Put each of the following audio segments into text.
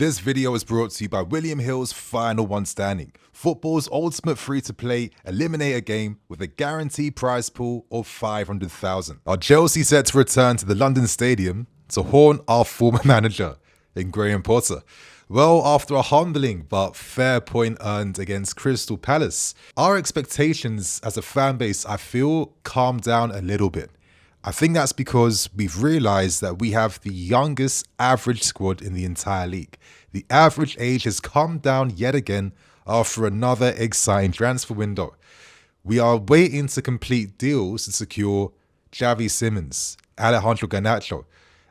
This video is brought to you by William Hill's Final One Standing, football's ultimate free-to-play eliminator game with a guaranteed prize pool of 500,000. Our Chelsea set to return to the London Stadium to haunt our former manager in Graham Potter. Well, after a humbling but fair point earned against Crystal Palace, our expectations as a fan base, I feel, calmed down a little bit. I think that's because we've realised that we have the youngest average squad in the entire league. The average age has come down yet again after another exciting transfer window. We are waiting to complete deals to secure Xavi Simons, Alejandro Garnacho,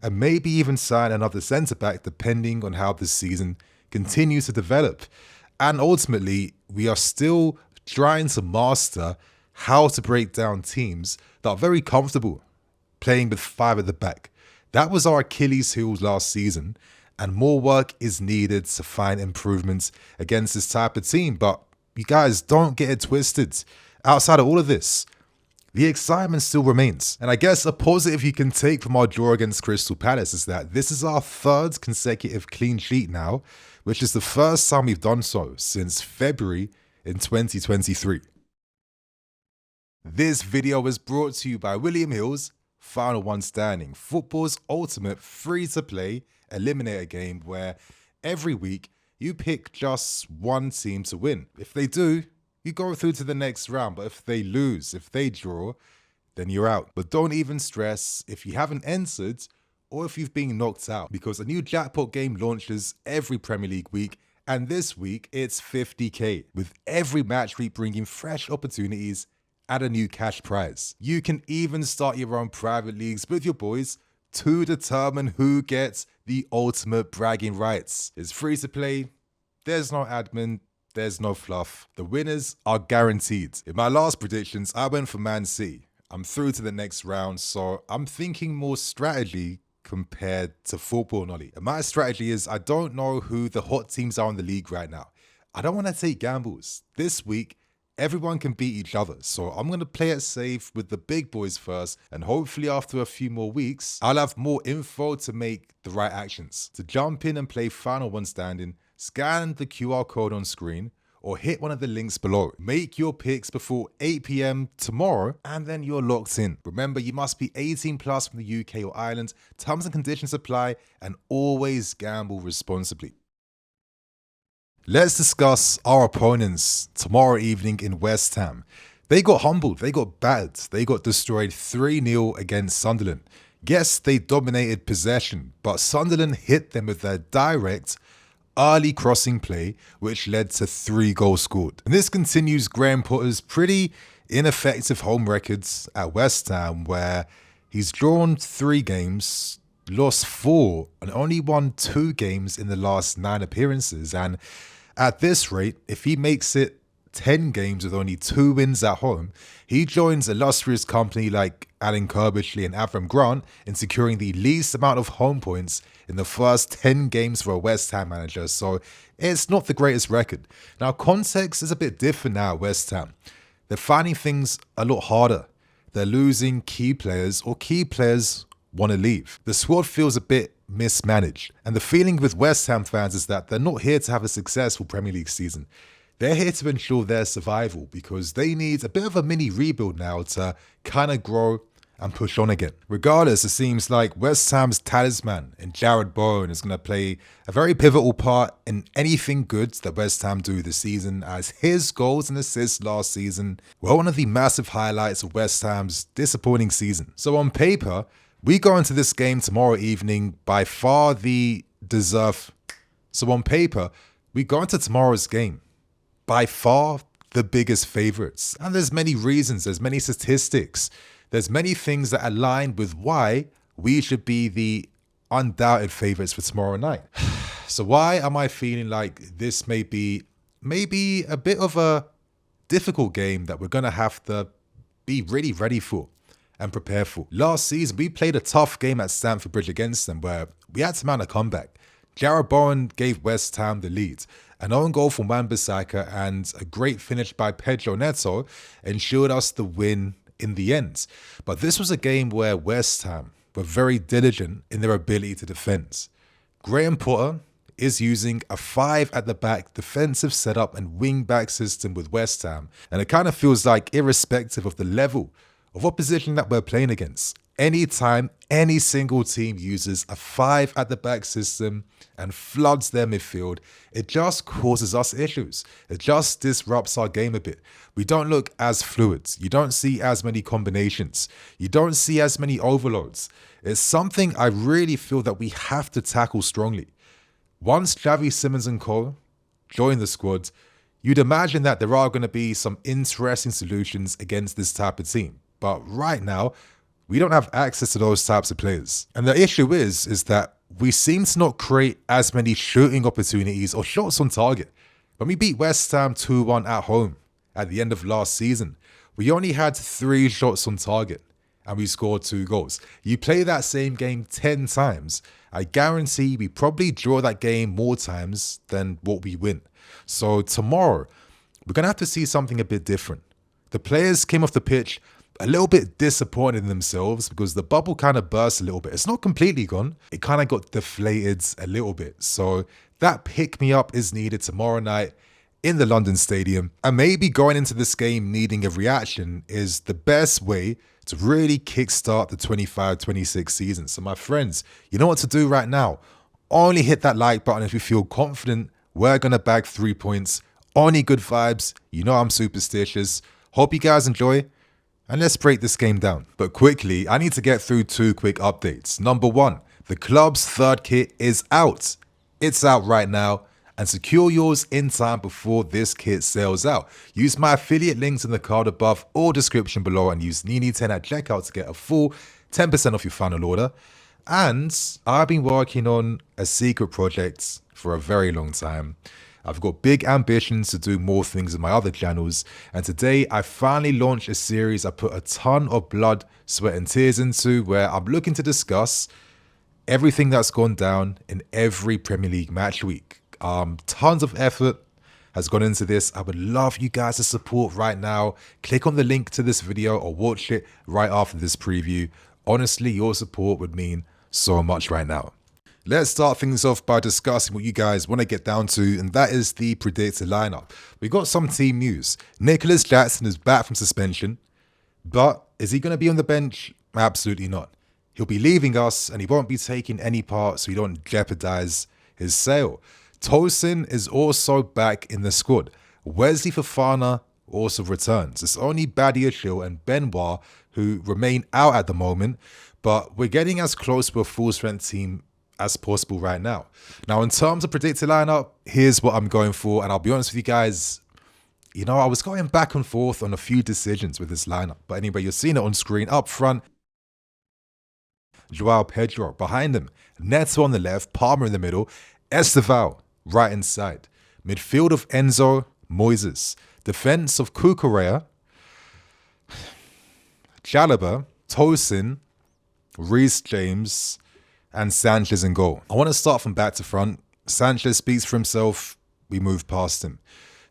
and maybe even sign another centre-back depending on how the season continues to develop. And ultimately, we are still trying to master how to break down teams that are very comfortable playing with five at the back. That was our Achilles heel last season, and more work is needed to find improvements against this type of team. But you guys, don't get it twisted. Outside of all of this, the excitement still remains. And I guess a positive you can take from our draw against Crystal Palace is that this is our third consecutive clean sheet now, which is the first time we've done so since February in 2023. This video is brought to you by William Hill's Final One Standing, football's ultimate free-to-play eliminator game where every week you pick just one team to win. If they do, you go through to the next round, but if they lose, if they draw, then you're out. But don't even stress if you haven't entered or if you've been knocked out, because a new jackpot game launches every Premier League week, and this week it's 50k, with every match week bringing fresh opportunities and a new cash prize. You can even start your own private leagues with your boys to determine who gets the ultimate bragging rights. It's free to play, there's no admin, there's no fluff. The winners are guaranteed. In my last predictions, I went for Man City. I'm through to the next round, so I'm thinking more strategy compared to football knowledge. And my strategy is I don't know who the hot teams are in the league right now. I don't want to take gambles. This week, everyone can beat each other, so I'm going to play it safe with the big boys first, and hopefully after a few more weeks, I'll have more info to make the right actions. To jump in and play Final One Standing, scan the QR code on screen or hit one of the links below. Make your picks before 8 PM tomorrow and then you're locked in. Remember, you must be 18 plus from the UK or Ireland. Terms and conditions apply, and always gamble responsibly. Let's discuss our opponents tomorrow evening in West Ham. They got humbled, they got battered, they got destroyed 3-0 against Sunderland. Yes, they dominated possession, but Sunderland hit them with their direct, early crossing play, which led to 3 goals scored. And this continues Graham Potter's pretty ineffective home records at West Ham, where he's drawn 3 games, lost 4, and only won 2 games in the last 9 appearances. And at this rate, if he makes it 10 games with only 2 wins at home, he joins illustrious company like Alan Kirbishley and Avram Grant in securing the least amount of home points in the first 10 games for a West Ham manager, so it's not the greatest record. Now, context is a bit different now at West Ham. They're finding things a lot harder. They're losing key players, or key players want to leave. The squad feels a bit mismanaged, and the feeling with West Ham fans is that they're not here to have a successful Premier League season. They're here to ensure their survival because they need a bit of a mini rebuild now to kind of grow and push on again. Regardless, it seems like West Ham's talisman in Jarrod Bowen is going to play a very pivotal part in anything good that West Ham do this season, as his goals and assists last season were one of the massive highlights of West Ham's disappointing season. So on paper, we go into this game tomorrow evening by far the deserve. So on paper, we go into tomorrow's game by far the biggest favourites. And there's many reasons, there's many statistics, there's many things that align with why we should be the undoubted favourites for tomorrow night. So why am I feeling like this may be maybe a bit of a difficult game that we're going to have to be really ready for and prepare for? Last season, we played a tough game at Stamford Bridge against them where we had to mount a comeback. Jarrod Bowen gave West Ham the lead. An own goal from Wan-Bissaka and a great finish by Pedro Neto ensured us the win in the end. But this was a game where West Ham were very diligent in their ability to defend. Graham Potter is using a 5 at the back defensive setup and wing back system with West Ham. And it kind of feels like, irrespective of the level of opposition that we're playing against, anytime any single team uses a 5 at the back system and floods their midfield, it just causes us issues. It just disrupts our game a bit. We don't look as fluid. You don't see as many combinations. You don't see as many overloads. It's something I really feel that we have to tackle strongly. Once Xavi, Simons and co join the squad, you'd imagine that there are going to be some interesting solutions against this type of team. But right now, we don't have access to those types of players. And the issue is that we seem to not create as many shooting opportunities or shots on target. When we beat West Ham 2-1 at home at the end of last season, we only had 3 shots on target and we scored 2 goals. You play that same game 10 times, I guarantee we probably draw that game more times than what we win. So tomorrow, we're going to have to see something a bit different. The players came off the pitch a little bit disappointed in themselves because the bubble kind of burst a little bit. It's not completely gone. It kind of got deflated a little bit. So that pick-me-up is needed tomorrow night in the London Stadium. And maybe going into this game needing a reaction is the best way to really kickstart the 25-26 season. So my friends, you know what to do right now. Only hit that like button if you feel confident we're going to bag 3 points. Only good vibes. You know I'm superstitious. Hope you guys enjoy. And let's break this game down. But quickly, I need to get through 2 quick updates. Number 1, the club's 3rd kit is out. It's out right now. And secure yours in time before this kit sells out. Use my affiliate links in the card above or description below and use Nini10 at checkout to get a full 10% off your final order. And I've been working on a secret project for a very long time. I've got big ambitions to do more things in my other channels, and today I finally launched a series I put a ton of blood, sweat and tears into, where I'm looking to discuss everything that's gone down in every Premier League match week. Tons of effort has gone into this. I would love you guys to support right now. Click on the link to this video or watch it right after this preview. Honestly, your support would mean so much right now. Let's start things off by discussing what you guys want to get down to, and that is the predicted lineup. We got some team news. Nicholas Jackson is back from suspension, but is he going to be on the bench? Absolutely not. He'll be leaving us, and he won't be taking any part, so we don't jeopardize his sale. Tosin is also back in the squad. Wesley Fofana also returns. It's only Badia Chill and Benoit who remain out at the moment, but we're getting as close to a full-strength team as possible right now. Now, in terms of predicted lineup, here's what I'm going for, and I'll be honest with you guys, you know, I was going back and forth on a few decisions with this lineup, but anyway, you're seeing it on screen. Up front, Joao Pedro. Behind him, Neto on the left, Palmer in the middle, Estevao right inside. Midfield of Enzo, Moises. Defense of Cucurella, Chalobah, Tosin, Reece James, and Sanchez in goal. I want to start from back to front. Sanchez speaks for himself. We move past him.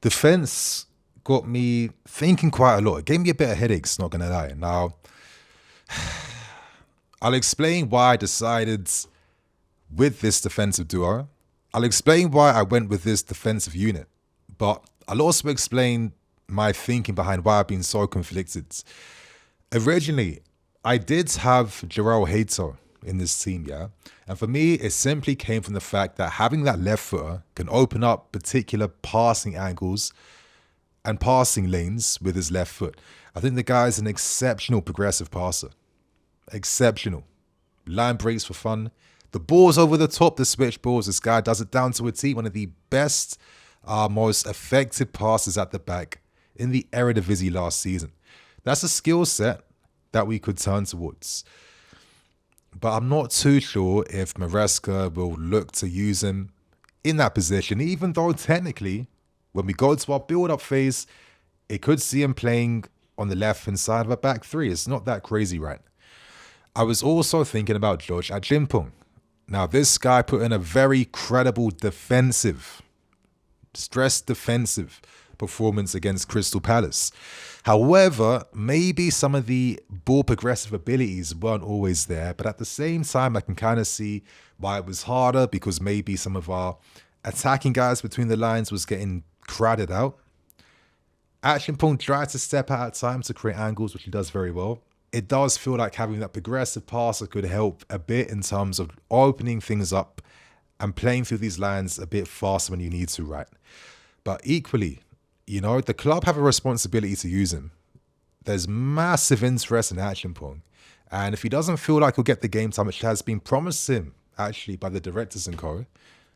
Defense got me thinking quite a lot. It gave me a bit of headaches, not going to lie. Now, I'll explain why I decided with this defensive duo. I'll explain why I went with this defensive unit. But I'll also explain my thinking behind why I've been so conflicted. Originally, I did have Joao Hato in this team, yeah? And for me, it simply came from the fact that having that left footer can open up particular passing angles and passing lanes with his left foot. I think the guy is an exceptional progressive passer. Exceptional. Line breaks for fun. The balls over the top, the switch balls, this guy does it down to a T. One of the best, most effective passes at the back in the Eredivisie last season. That's a skill set that we could turn towards. But I'm not too sure if Maresca will look to use him in that position, even though technically, when we go to our build-up phase, it could see him playing on the left-hand side of a back three. It's not that crazy, right? I was also thinking about George Ajimpong. Now, this guy put in a very credible defensive, stressed defensive performance against Crystal Palace. However, maybe some of the ball progressive abilities weren't always there, but at the same time, I can kind of see why it was harder, because maybe some of our attacking guys between the lines was getting crowded out. Achiampong tried to step out at times to create angles, which he does very well. It does feel like having that progressive passer could help a bit in terms of opening things up and playing through these lines a bit faster when you need to, right? But equally, the club have a responsibility to use him. There's massive interest in Achiampong. And if he doesn't feel like he'll get the game time, which has been promised him, actually, by the directors and co.,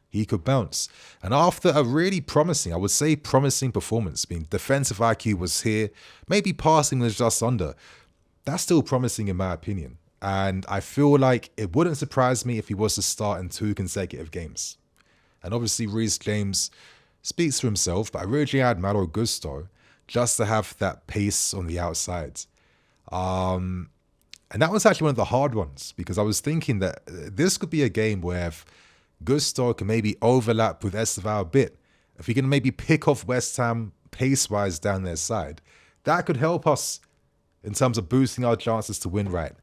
he could bounce. And after a really promising, I would say promising performance, being defensive IQ was here, maybe passing was just under, that's still promising in my opinion. And I feel like it wouldn't surprise me if he was to start in 2 consecutive games. And obviously Reece James speaks for himself, but I really had Malo Gusto just to have that pace on the outside. And that was actually one of the hard ones, because I was thinking that this could be a game where if Gusto can maybe overlap with Estevao a bit, if he can maybe pick off West Ham pace-wise down their side, that could help us in terms of boosting our chances to win, right?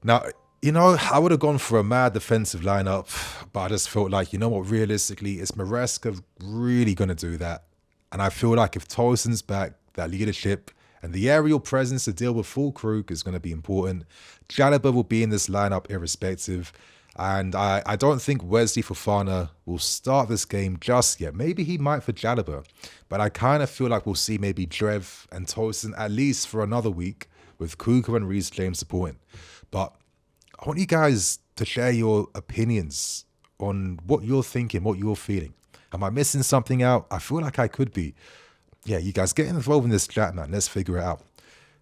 Now, I would have gone for a mad defensive lineup, but I just felt like, realistically, is Maresca really going to do that? And I feel like if Tosin's back, that leadership and the aerial presence to deal with full Krug is going to be important. Chalobah will be in this lineup irrespective. And I don't think Wesley Fofana will start this game just yet. Maybe he might for Chalobah, but I kind of feel like we'll see maybe Drev and Tosin at least for another week with Kuka and Reece James supporting. But I want you guys to share your opinions on what you're thinking, what you're feeling. Am I missing something out? I feel like I could be. Yeah, you guys get involved in this chat, man. Let's figure it out.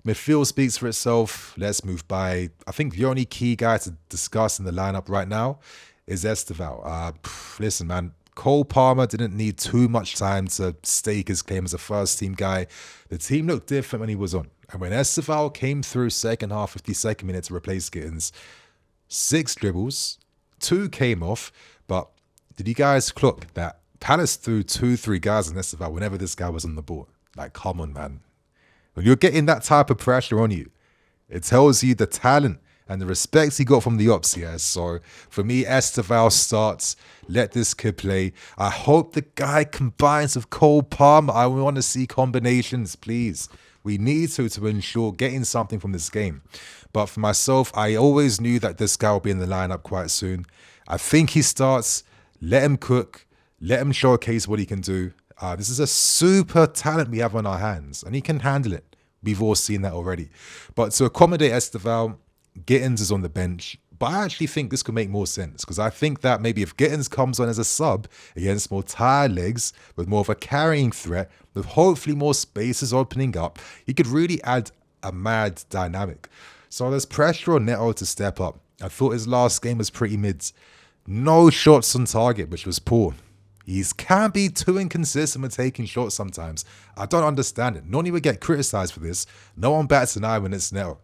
Midfield speaks for itself. Let's move by. I think the only key guy to discuss in the lineup right now is Estevao. Listen, man, Cole Palmer didn't need too much time to stake his claim as a first-team guy. The team looked different when he was on. And when Estevao came through second half, 52nd minute to replace Gittins, 6 dribbles, 2 came off. But did you guys clock that Palace threw 2-3 guys on Estevao whenever this guy was on the ball? Like, come on, man. When you're getting that type of pressure on you, it tells you the talent and the respect he got from the ops, yeah. So for me, Estevao starts. Let this kid play. I hope the guy combines with Cole Palmer. I want to see combinations, please. We need to ensure getting something from this game. But for myself, I always knew that this guy will be in the lineup quite soon. I think he starts. Let him cook. Let him showcase what he can do. This is a super talent we have on our hands, and he can handle it. We've all seen that already. But to accommodate Estevao, Gittins is on the bench. But I actually think this could make more sense, because I think that maybe if Gittins comes on as a sub against more tired legs, with more of a carrying threat, with hopefully more spaces opening up, he could really add a mad dynamic. So there's pressure on Neto to step up. I thought his last game was pretty mid. No shots on target, which was poor. He can be too inconsistent with taking shots sometimes. I don't understand it. Noni would get criticised for this. No one bats an eye when it's Neto.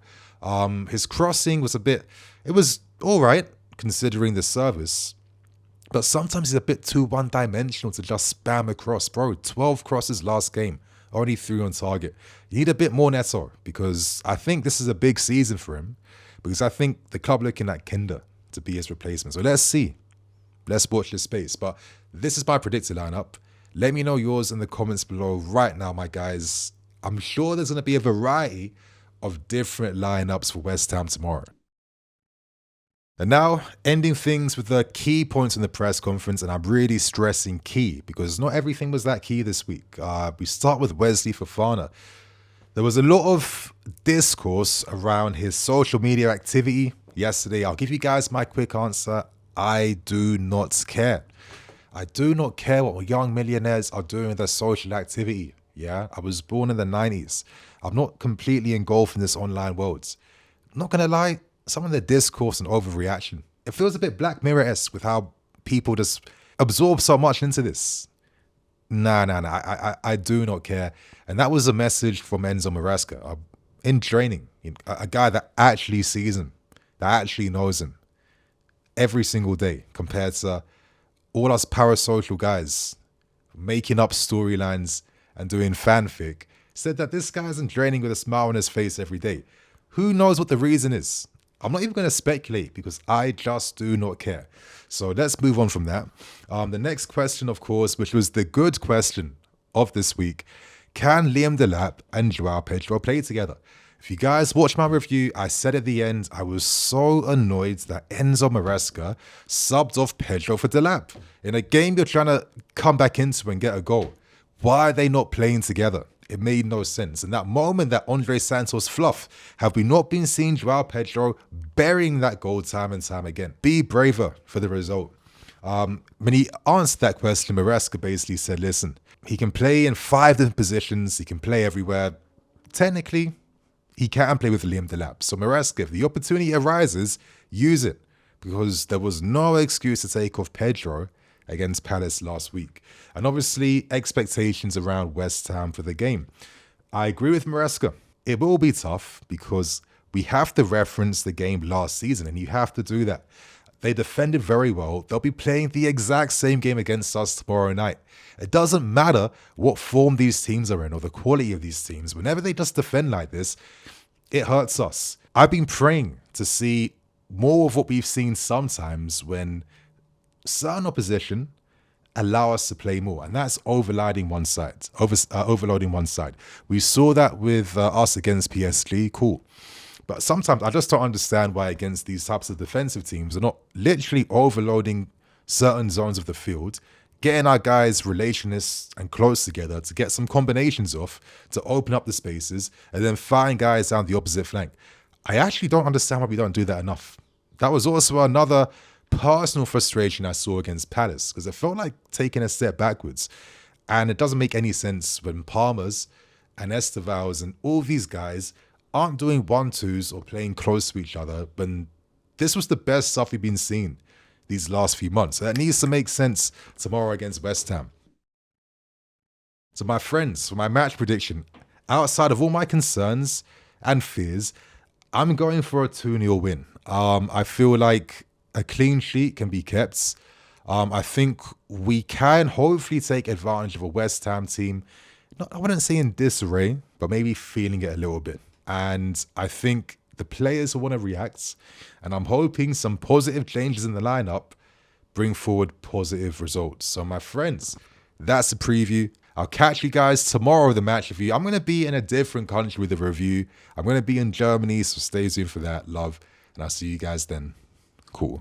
His crossing was it was all right, considering the service. But sometimes he's a bit too one-dimensional to just spam across. Bro, 12 crosses last game. Only 3 on target. You need a bit more Neto, because I think this is a big season for him. Because I think the club looking at Kinder to be his replacement. So let's see. Let's watch this space. But this is my predicted lineup. Let me know yours in the comments below right now, my guys. I'm sure there's going to be a variety of different lineups for West Ham tomorrow. And now, ending things with the key points in the press conference, and I'm really stressing key, because not everything was that key this week. We start with Wesley Fofana. There was a lot of discourse around his social media activity yesterday. I'll give you guys my quick answer. I do not care. I do not care what young millionaires are doing with their social activity. Yeah, I was born in the 90s. I'm not completely engulfed in this online world. Not going to lie, some of the discourse and overreaction, it feels a bit Black Mirror-esque with how people just absorb so much into this. Nah, I do not care. And that was a message from Enzo Maresca in training. A guy that actually sees him, that actually knows him every single day, compared to all us parasocial guys making up storylines and doing fanfic, said that this guy isn't training with a smile on his face every day. Who knows what the reason is? I'm not even going to speculate because I just do not care. So let's move on from that. The next question, of course, which was the good question of this week. Can Liam Delap and Joao Pedro play together? If you guys watch my review, I said at the end, I was so annoyed that Enzo Maresca subbed off Pedro for Delap. In a game you're trying to come back into and get a goal. Why are they not playing together? It made no sense. In that moment that Andre Santos fluff, have we not been seeing Joao Pedro burying that goal time and time again? Be braver for the result. When he answered that question, Maresca basically said, listen, he can play in 5 different positions. He can play everywhere. Technically, he can play with Liam Delap. So Maresca, if the opportunity arises, use it. Because there was no excuse to take off Pedro against Palace last week. And obviously, expectations around West Ham for the game. I agree with Maresca. It will be tough because we have to reference the game last season, and you have to do that. They defended very well. They'll be playing the exact same game against us tomorrow night. It doesn't matter what form these teams are in or the quality of these teams. Whenever they just defend like this, it hurts us. I've been praying to see more of what we've seen sometimes when certain opposition allow us to play more, and that's overloading one side. We saw that with us against PSG, cool. But sometimes I just don't understand why against these types of defensive teams are not literally overloading certain zones of the field, getting our guys relationists and close together to get some combinations off, to open up the spaces, and then find guys down the opposite flank. I actually don't understand why we don't do that enough. That was also another personal frustration I saw against Palace, because it felt like taking a step backwards. And it doesn't make any sense when Palmer's and Estevao's and all these guys aren't doing 1-2s or playing close to each other when this was the best stuff we've been seeing these last few months. So that needs to make sense tomorrow against West Ham. So my friends, for my match prediction, outside of all my concerns and fears, I'm going for a 2-0 win. I feel like a clean sheet can be kept. I think we can hopefully take advantage of a West Ham team, I wouldn't say in disarray, but maybe feeling it a little bit. And I think the players will want to react. And I'm hoping some positive changes in the lineup bring forward positive results. So my friends, that's a preview. I'll catch you guys tomorrow with the match review. I'm going to be in a different country with the review. I'm going to be in Germany, so stay tuned for that. Love. And I'll see you guys then. Cool.